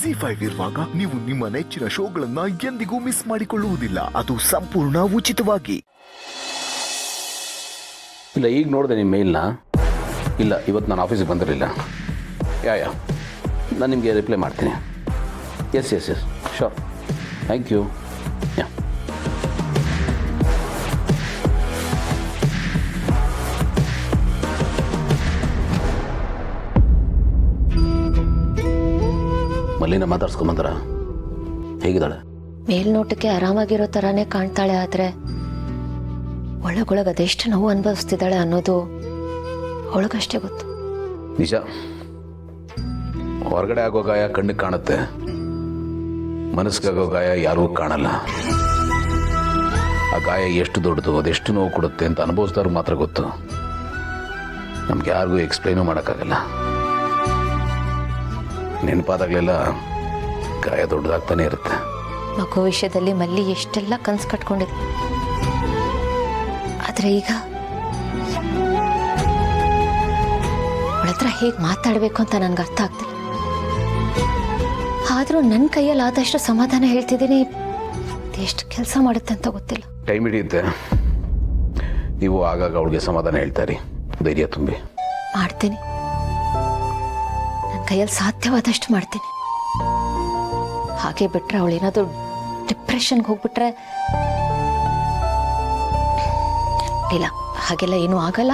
ಜಿ5 ಇರುವಾಗ ನೀವು ನಿಮ್ಮ ನೆಚ್ಚಿನ ಶೋಗಳನ್ನ ಎಂದಿಗೂ ಮಿಸ್ ಮಾಡಿಕೊಳ್ಳುವುದಿಲ್ಲ. ಅದು ಸಂಪೂರ್ಣ ಉಚಿತವಾಗಿ. ಇಲ್ಲ, ಈಗ ನೋಡಿದೆ ನಿಮ್ಮ ಮೇಲ್ನ. ಇಲ್ಲ, ಇವತ್ತು ನಾನು ಆಫೀಸಿಗೆ ಬಂದಿರಲಿಲ್ಲ. ಯಾ ನಾನು ನಿಮಗೆ ರಿಪ್ಲೈ ಮಾಡ್ತೀನಿ. Yes sure, thank you. ಯಾ ಮಲ್ಲಿನ ಮಾತಾಡ್ಸ್ಕೊಂಬಂದ್ರ? ಹೇಗಿದ್ದಾಳೆ? ಮೇಲ್ನೋಟಕ್ಕೆ ಆರಾಮಾಗಿರೋ ಥರನೇ ಕಾಣ್ತಾಳೆ, ಆದರೆ ಒಳಗೊಳಗೆ ಅದೆಷ್ಟು ನೋವು ಅನುಭವಿಸ್ತಿದ್ದಾಳೆ ಅನ್ನೋದು ಅವಳಿಗಷ್ಟೇ ಗೊತ್ತು. ನಿಜ, ಹೊರಗಡೆ ಆಗೋ ಗಾಯ ಕಣ್ಣಿಗೆ ಕಾಣುತ್ತೆ, ಮನಸ್ಸಿಗಾಗೋ ಗಾಯ ಯಾರಿಗೂ ಕಾಣಲ್ಲ. ಆ ಗಾಯ ಎಷ್ಟು ದೊಡ್ಡದು, ಅದೆಷ್ಟು ನೋವು ಕೊಡುತ್ತೆ ಅಂತ ಅನುಭವಿಸಿದವ್ರಿಗೆ ಮಾತ್ರ ಗೊತ್ತು. ನಮ್ಗೆ ಯಾರಿಗೂ ಎಕ್ಸ್ಪ್ಲೈನು ಮಾಡೋಕ್ಕಾಗಲ್ಲ. ನೆನಪಾದಾಗಲೆಲ್ಲ ಗಾಯ ದೊಡ್ಡದಾಗ್ತಾನೆ ಇರುತ್ತೆ. ಮಗು ವಿಷಯದಲ್ಲಿ ಮಲ್ಲಿ ಎಷ್ಟೆಲ್ಲ ಕನಸು ಕಟ್ಕೊಂಡಿದ್ದೆ, ಆದರೆ ಈಗ ಅವಳ ಹತ್ರ ಹೇಗೆ ಮಾತಾಡಬೇಕು ಅಂತ ನನಗೆ ಅರ್ಥ ಆಗ್ತಿಲ್ಲ. ಆದರೂ ನನ್ನ ಕೈಯಲ್ಲಿ ಆದಷ್ಟು ಸಮಾಧಾನ ಹೇಳ್ತಿದ್ದೀನಿ. ಎಷ್ಟು ಕೆಲಸ ಮಾಡುತ್ತೆ ಅಂತ ಗೊತ್ತಿಲ್ಲ. ಟೈಮ್ ಹಿಡಿಯುತ್ತೆ. ನೀವು ಆಗಾಗ ಅವಳಿಗೆ ಸಮಾಧಾನ ಹೇಳ್ತಾರಿ, ಧೈರ್ಯ ತುಂಬಿ. ಮಾಡ್ತೀನಿ, ನನ್ನ ಕೈಯಲ್ಲಿ ಸಾಧ್ಯವಾದಷ್ಟು ಮಾಡ್ತೀನಿ. ಹಾಗೆ ಬಿಟ್ರೆ ಅವಳೇನಾದರೂ ಡಿಪ್ರೆಷನ್ಗೆ ಹೋಗ್ಬಿಟ್ರೆ, ಇಲ್ಲ ಹಾಗೆಲ್ಲ ಏನೂ ಆಗಲ್ಲ.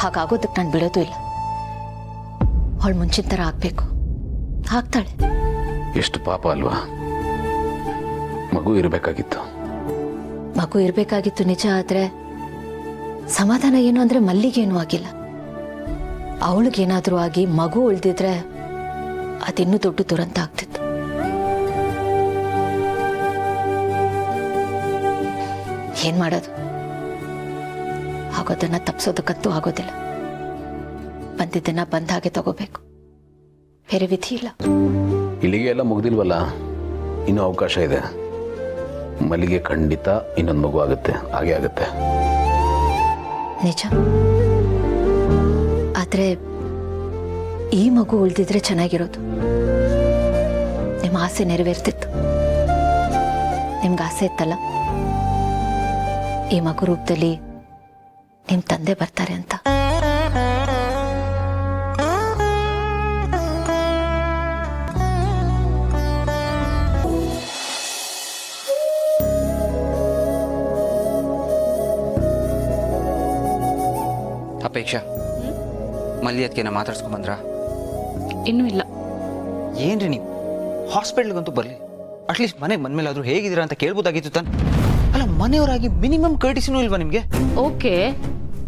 ಹಾಗಾಗೋದಕ್ಕೆ ನಾನು ಬಿಡೋದು ಇಲ್ಲ. ಅವಳು ಮುಂಚಿನ ಥರ ಆಗಬೇಕು, ಆಗ್ತಾಳೆ. ಎಷ್ಟು ಪಾಪ ಅಲ್ವಾ? ಮಗು ಇರಬೇಕಾಗಿತ್ತು. ಮಗು ಇರಬೇಕಾಗಿತ್ತು ನಿಜ, ಆದರೆ ಸಮಾಧಾನ ಏನು ಅಂದರೆ ಮಲ್ಲಿಗೇನೂ ಆಗಿಲ್ಲ. ಅವಳಿಗೇನಾದರೂ ಆಗಿ ಮಗು ಉಳಿದಿದ್ರೆ ಅದಿನ್ನೂ ದೊಡ್ಡ ದುರಂತ ಆಗ್ತಿತ್ತು. ಏನ್ ಮಾಡೋದು? ಆಗೋದನ್ನ ತಪ್ಪಿಸೋದಕ್ಕಂತೂ ಆಗೋದಿಲ್ಲ. ಬಂದಿದ್ದನ್ನ ಬಂದ ಹಾಗೆ ತಗೋಬೇಕು, ಬೇರೆ ವಿಧಿ ಇಲ್ಲ. ಇಲ್ಲಿಗೆ ಎಲ್ಲ ಮುಗ್ದಿಲ್ವಲ್ಲ, ಇನ್ನೂ ಅವಕಾಶ ಇದೆ. ಮಲ್ಲಿಗೆ ಖಂಡಿತ ಇನ್ನೊಂದು ಮಗು ಆಗುತ್ತೆ, ಹಾಗೆ ಆಗುತ್ತೆ. ನಿಜ, ಆದ್ರೆ ಈ ಮಗು ಉಳಿದಿದ್ರೆ ಚೆನ್ನಾಗಿರೋದು. ನಿಮ್ಮ ಆಸೆ ನೆರವೇರ್ತಿತ್ತು. ನಿಮ್ಗೆ ಆಸೆ ಇತ್ತಲ್ಲ, ಈ ಮಗು ರೂಪದಲ್ಲಿ ನಿಮ್ ತಂದೆ ಬರ್ತಾರೆ ಅಂತ. ಅಪೇಕ್ಷಾ, ಮಲ್ಲಿ ಅದಕ್ಕೆ ಮಾತಾಡ್ಸ್ಕೊಂಬಂದ್ರ? ಇನ್ನೂ ಇಲ್ಲ. ಏನ್ರಿ ನೀವು ಹಾಸ್ಪಿಟ್ಲ್ಗಂತೂ ಬರಲಿ, ಅಟ್ಲೀಸ್ಟ್ ಮನೆಗೆ ಬಂದ್ಮೇಲಾದ್ರೂ ಹೇಗಿದ್ದೀರಾ ಅಂತ ಕೇಳ್ಬೋದಾಗಿತ್ತು ತಾನೆ. ಅಲ್ಲ, ಮನೆಯವರಾಗಿ ಮಿನಿಮಮ್ ಕರ್ಟಿಸಿನೂ ಇಲ್ವಾ ನಿಮಗೆ? ಓಕೆ,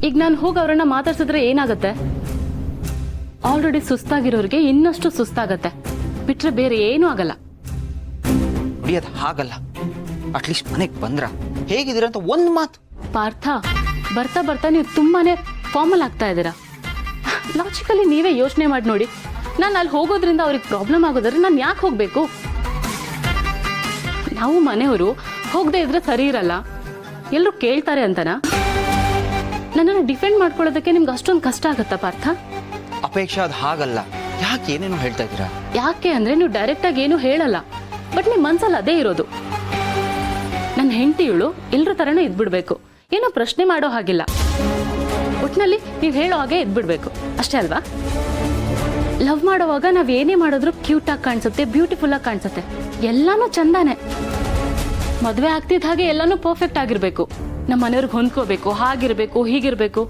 ಈಗ ನಾನು ಹೋಗಿ ಅವರನ್ನ ಮಾತಾಡ್ಸಿದ್ರೆ ಏನಾಗುತ್ತೆ? ಆಲ್ರೆಡಿ ಸುಸ್ತಾಗಿರೋರಿಗೆ ಇನ್ನಷ್ಟು ಸುಸ್ತಾಗತ್ತೆ, ಬಿಟ್ರೆ ಬೇರೆ ಏನೂ ಆಗಲ್ಲ. ನೋಡಿ, ಅದು ಹಾಗಲ್ಲ. ಅಟ್ಲೀಸ್ಟ್ ಮನೆಗೆ ಬಂದ್ರ ಹೇಗಿದ್ದೀರಾ ಅಂತ ಒಂದು ಮಾತು. ಪಾರ್ಥ, ಬರ್ತಾ ಬರ್ತಾ ನೀವು ತುಂಬಾನೇ ಫಾರ್ಮಲ್ ಆಗ್ತಾ ಇದ್ದೀರಾ. ಲಾಜಿಕಲಿ ನೀವೇ ಯೋಚನೆ ಮಾಡಿ ನೋಡಿ. ನಾನು ಅಲ್ಲಿ ಹೋಗೋದ್ರಿಂದ ಅವ್ರಿಗೆ ಪ್ರಾಬ್ಲಮ್ ಆಗೋದ್ರೆ ನಾನು ಯಾಕೆ ಹೋಗ್ಬೇಕು? ನಾವು ಮನೆಯವರು ಹೋಗದೆ ಇದ್ರೆ ಸರಿ ಇರಲ್ಲ, ಎಲ್ಲರೂ ಕೇಳ್ತಾರೆ ಅಂತನಾ? ನನ್ನನ್ನು ಡಿಫೆಂಡ್ ಮಾಡ್ಕೊಳ್ಳೋದಕ್ಕೆ ನಿಮ್ಗೆ ಅಷ್ಟೊಂದು ಕಷ್ಟ ಆಗುತ್ತಾ ಪಾರ್ಥ? ಅಪೇಕ್ಷಾ, ಅದು ಹಾಗಲ್ಲ. ಯಾಕೆ ಏನೇನೋ ಹೇಳ್ತಾ ಇದ್ದೀರಾ? ಯಾಕೆ ಅಂದ್ರೆ ನೀವು ಡೈರೆಕ್ಟ್ ಆಗಿ ಏನು ಹೇಳಲ್ಲ, ಬಟ್ ನಿಮ್ಮ ಮನ್ಸಲ್ಲಿ ಅದೇ ಇರೋದು. ನನ್ನ ಹೆಂಡತಿಯಳು ಎಲ್ರ ತರನೇ ಇದ್ಬಿಡ್ಬೇಕು, ಏನೋ ಪ್ರಶ್ನೆ ಮಾಡೋ ಹಾಗಿಲ್ಲ. ಒಟ್ಟಿನಲ್ಲಿ ನೀವು ಹೇಳೋ ಹಾಗೆ ಇದ್ಬಿಡ್ಬೇಕು, ಅಷ್ಟೇ ಅಲ್ವಾ? ಲವ್ ಮಾಡೋವಾಗ ನಾವ್ ಏನೇ ಮಾಡಿದ್ರು ಕ್ಯೂಟ್ ಆಗಿ ಕಾಣಿಸುತ್ತೆ, ಬ್ಯೂಟಿಫುಲ್ ಆಗಿ ಕಾಣಿಸುತ್ತೆ, ಎಲ್ಲಾನು ಚಂದಾನೆ. ಮದುವೆ ಆಗ್ತಿದ್ದ ಹಾಗೆ ಎಲ್ಲಾನು ಪರ್ಫೆಕ್ಟ್ ಆಗಿರ್ಬೇಕು, ನಮ್ಮ ಮನೆಯವ್ರಿಗೆ ಹೊಂದ್ಕೋಬೇಕು, ಹಾಗಿರ್ಬೇಕು ಹೀಗಿರ್ಬೇಕು.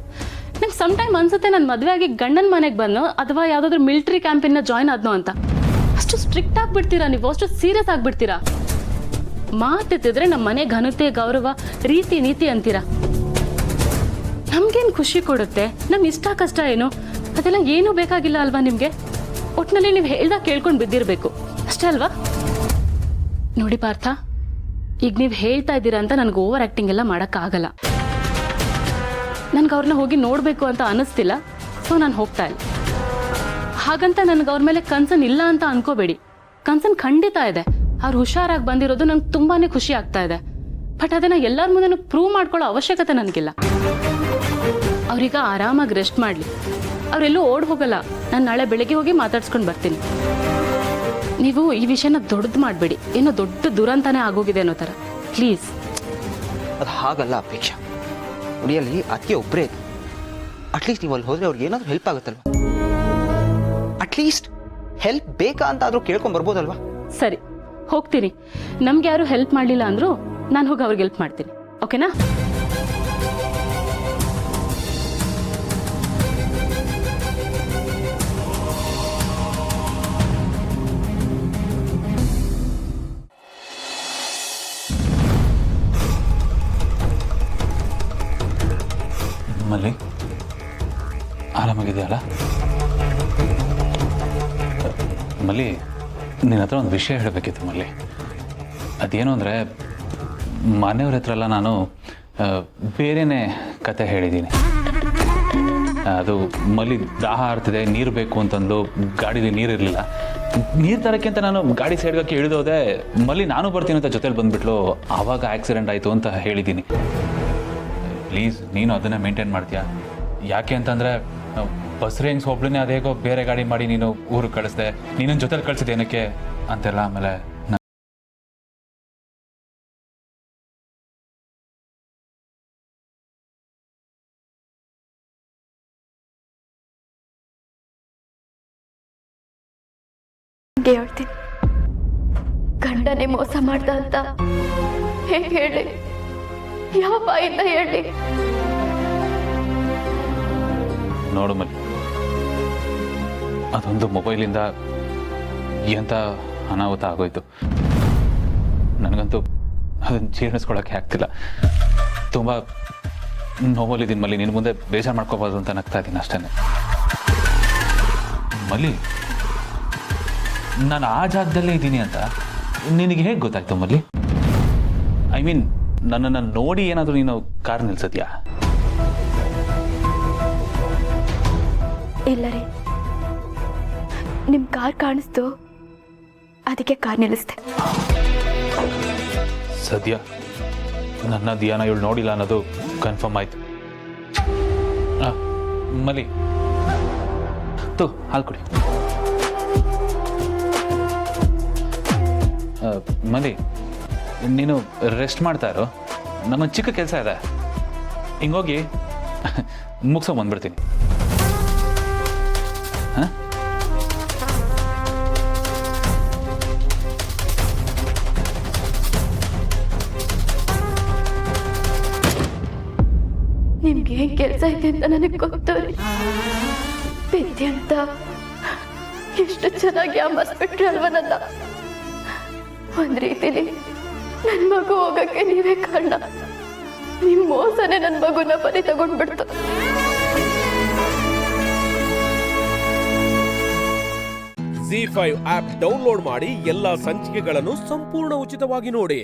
ನಂಗೆ ಸಮ್ ಟೈಮ್ ಅನ್ಸುತ್ತೆ ನಾನು ಮದುವೆ ಆಗಿ ಗಂಡನ ಮನೆಗೆ ಬಂದು ಅಥವಾ ಯಾವ್ದಾದ್ರು ಮಿಲಿಟರಿ ಕ್ಯಾಂಪಿನ ಜಾಯ್ನ್ ಆದ್ನೋ ಅಂತ. ಅಷ್ಟು ಸ್ಟ್ರಿಕ್ಟ್ ಆಗ್ಬಿಡ್ತೀರಾ ನೀವು, ಅಷ್ಟು ಸೀರಿಯಸ್ ಆಗ್ಬಿಡ್ತೀರಾ. ಮಾತೆತ್ತಿದ್ರೆ ನಮ್ಮ ಮನೆ ಘನತೆ, ಗೌರವ, ರೀತಿ ನೀತಿ ಅಂತೀರಾ. ನಮ್ಗೇನು ಖುಷಿ ಕೊಡುತ್ತೆ? ನಮ್ ಇಷ್ಟ ಕಷ್ಟ ಏನು ಅದೆಲ್ಲ ಏನೂ ಬೇಕಾಗಿಲ್ಲ ಅಲ್ವಾ ನಿಮ್ಗೆ? ಒಟ್ನಲ್ಲಿ ನೀವು ಹೇಳ್ದಾಗ ಕೇಳ್ಕೊಂಡು ಬಿದ್ದಿರ್ಬೇಕು, ಅಷ್ಟೇ ಅಲ್ವಾ? ನೋಡಿ ಪಾರ್ಥ, ಈಗ ನೀವು ಹೇಳ್ತಾ ಇದ್ದೀರಾ ಅಂತ ನನಗೆ ಓವರ್ ಆಕ್ಟಿಂಗ್ ಎಲ್ಲ ಮಾಡೋಕ್ಕಾಗಲ್ಲ. ನನ್ಗೆ ಅವ್ರನ್ನ ಹೋಗಿ ನೋಡಬೇಕು ಅಂತ ಅನಿಸ್ತಿಲ್ಲ, ಸೊ ನಾನು ಹೋಗ್ತಾ ಇಲ್ಲ. ಹಾಗಂತ ನನಗೆ ಅವ್ರ ಮೇಲೆ ಕನ್ಸರ್ನ್ ಇಲ್ಲ ಅಂತ ಅನ್ಕೋಬೇಡಿ. ಕನ್ಸರ್ನ್ ಖಂಡಿತ ಇದೆ. ಅವ್ರು ಹುಷಾರಾಗಿ ಬಂದಿರೋದು ನಂಗೆ ತುಂಬಾನೇ ಖುಷಿ ಆಗ್ತಾ ಇದೆ. ಬಟ್ ಅದನ್ನ ಎಲ್ಲರ ಮುಂದೆ ಪ್ರೂವ್ ಮಾಡ್ಕೊಳ್ಳೋ ಅವಶ್ಯಕತೆ ನನಗಿಲ್ಲ. ಅವ್ರೀಗ ಆರಾಮಾಗಿ ರೆಸ್ಟ್ ಮಾಡಲಿ. ಅವರೆಲ್ಲೂ ಓಡ್ ಹೋಗಲ್ಲ. ನಾನು ನಾಳೆ ಬೆಳಗ್ಗೆ ಹೋಗಿ ಮಾತಾಡ್ಸ್ಕೊಂಡು ಬರ್ತೀನಿ. ನೀವು ಈ ವಿಷಯನ ದೊಡ್ಡದು ಮಾಡಬೇಡಿ, ಏನೋ ದೊಡ್ಡ ದುರಂತಾನೆ ಆಗೋಗಿದೆ ಅನ್ನೋ ಥರ. ಪ್ಲೀಸ್. ಅದು ಹಾಗಲ್ಲ ಅಪೇಕ್ಷಾ. ನೋಡಿ ಅಲ್ಲಿ ಅದಕ್ಕೆ ಒಬ್ಬರೇ ಅಟ್ಲೀಸ್ಟ್ ನೀವು ಅಲ್ಲಿ ಹೋದರೆ ಅವ್ರಿಗೆ ಏನಾದರೂ ಹೆಲ್ಪ್ ಆಗುತ್ತಲ್ವ? ಅಟ್ಲೀಸ್ಟ್ ಹೆಲ್ಪ್ ಬೇಕಾ ಅಂತ ಆದರೂ ಕೇಳ್ಕೊಂಡು ಬರ್ಬೋದಲ್ವಾ? ಸರಿ, ಹೋಗ್ತೀನಿ. ನಮ್ಗೆ ಯಾರು ಹೆಲ್ಪ್ ಮಾಡಲಿಲ್ಲ ಅಂದರೂ ನಾನು ಹೋಗಿ ಅವ್ರಿಗೆ ಹೆಲ್ಪ್ ಮಾಡ್ತೀನಿ. ಓಕೆನಾ? ಮಲ್ಲಿ, ಆರಾಮಾಗಿದೆಯಲ್ಲ? ಮಲ್ಲಿ, ನಿನ್ನ ಹತ್ರ ಒಂದು ವಿಷಯ ಹೇಳಬೇಕಿತ್ತು ಮಲ್ಲಿ. ಅದೇನು ಅಂದರೆ, ಮನೆಯವ್ರ ಹತ್ರ ಎಲ್ಲ ನಾನು ಬೇರೆಯೇ ಕತೆ ಹೇಳಿದ್ದೀನಿ. ಅದು ಮಲ್ಲಿ ದಾಹ ಆಡ್ತಿದೆ, ನೀರು ಬೇಕು ಅಂತಂದು ಗಾಡೀಲಿ ನೀರಿರಲಿಲ್ಲ. ನೀರು ತರೋಕ್ಕೆ ಅಂತ ನಾನು ಗಾಡಿ ಸೈಡ್ಗೆ ಇಳಿದೋದೆ. ಮಲ್ಲಿ ನಾನು ಬರ್ತೀನಿ ಅಂತ ಜೊತೆಲಿ ಬಂದುಬಿಟ್ಲು. ಆವಾಗ ಆಕ್ಸಿಡೆಂಟ್ ಆಯಿತು ಅಂತ ಹೇಳಿದ್ದೀನಿ. ಪ್ಲೀಸ್ ನೀನು ಅದನ್ನೇ ಮೇಂಟೈನ್ ಮಾಡ್ತೀಯಾ? ಯಾಕೆ ಅಂತಂದರೆ ಬಸ್ರೇಂಗ್ಸ್ ಒಬ್ಳನ್ನೇ ಅದೇಗೋ ಬೇರೆ ಗಾಡಿ ಮಾಡಿ ನೀನು ಊರಿಗೆ ಕಳಿಸ್ದೆ, ನೀನೊಂದು ಜೊತೆಲಿ ಕಳಿಸಿದೆ ಏನಕ್ಕೆ ಅಂತೆಲ್ಲ. ಆಮೇಲೆ ಹೇಳ್ತೀನಿ, ಗಂಡನೇ ಮೋಸ ಮಾಡ್ದ ಅಂತ ಹೇಗೆ ಹೇಳಿ? ಯಾವ ಬಾಯಿಂದ ಹೇಳಿ? ನೋಡು ಮಲ್ಲಿ, ಅದೊಂದು ಮೊಬೈಲಿಂದ ಎಂಥ ಅನಾಹುತ ಆಗೋಯ್ತು. ನನಗಂತೂ ಅದನ್ನು ಜೀರ್ಣಿಸ್ಕೊಳ್ಳೋಕ್ಕೆ ಆಗ್ತಿಲ್ಲ. ತುಂಬ ನೋವಲ್ಲಿದ್ದೀನಿ ಮಲ್ಲಿ. ನಿನ್ನ ಮುಂದೆ ಬೇಜಾರು ಮಾಡ್ಕೋಬಾರ್ದು ಅಂತ ನಗ್ತಾ ಇದ್ದೀನಿ ಅಷ್ಟೇ. ಮಲ್ಲಿ, ನಾನು ಆ ಜಾಗದಲ್ಲೇ ಇದ್ದೀನಿ ಅಂತ ನಿನಗೆ ಹೇಗೆ ಗೊತ್ತಾಯ್ತು ಮಲ್ಲಿ? ಐ ಮೀನ್, ನನ್ನನ್ನು ನೋಡಿ ಏನಾದರೂ ನೀನು ಕಾರ್ ನಿಲ್ಸದ್ಯಾ? ಇಲ್ಲ ರೀ, ನಿಮ್ಮ ಕಾರ್ ಕಾಣಿಸ್ತು, ಅದಕ್ಕೆ ಕಾರ್ ನಿಲ್ಲಿಸ್ದೆ. ಸದ್ಯ ನನ್ನ ಧ್ಯಾನ ಇವಳು ನೋಡಿಲ್ಲ ಅನ್ನೋದು ಕನ್ಫರ್ಮ್ ಆಯ್ತು. ಮಲ್ಲಿ, ಹಾಲು ಕೊಡಿ. ಮಲ್ಲಿ, ನೀನು ರೆಸ್ಟ್ ಮಾಡ್ತಾ ಇರೋ, ನಮ್ಮೊಂದು ಚಿಕ್ಕ ಕೆಲಸ ಇದೆ, ಹಿಂಗೋಗಿ ಮುಗಿಸೋ ಬಂದ್ಬಿಡ್ತೀನಿ. ಹಾಂ, ನಿಮ್ಗೆ ಏನ್ ಕೆಲಸ ಇದೆ ಅಂತ ನನಗೆ ಗೊತ್ತು ರೀ. ಬಿದ್ದೆ ಅಂತ ಎಷ್ಟು ಚೆನ್ನಾಗಿ ಅಮ್ಮಸ್ಬಿಟ್ರಲ್ವ ನನ್ನ. ಒಂದ್ ರೀತಿಲಿ ನನ್ನ ಮಗು ಹೋಗಕ್ಕೆ ನೀವೇ ಕಾರಣ. ನಿಮ್ ಮೋಸನೇ ನನ್ನ ಮಗುನ ಬಲಿ ತಗೊಂಡ್ಬಿಡ್ತು. ZEE5 ಆಪ್ ಡೌನ್ಲೋಡ್ ಮಾಡಿ ಎಲ್ಲಾ ಸಂಚಿಕೆಗಳನ್ನು ಸಂಪೂರ್ಣ ಉಚಿತವಾಗಿ ನೋಡಿ.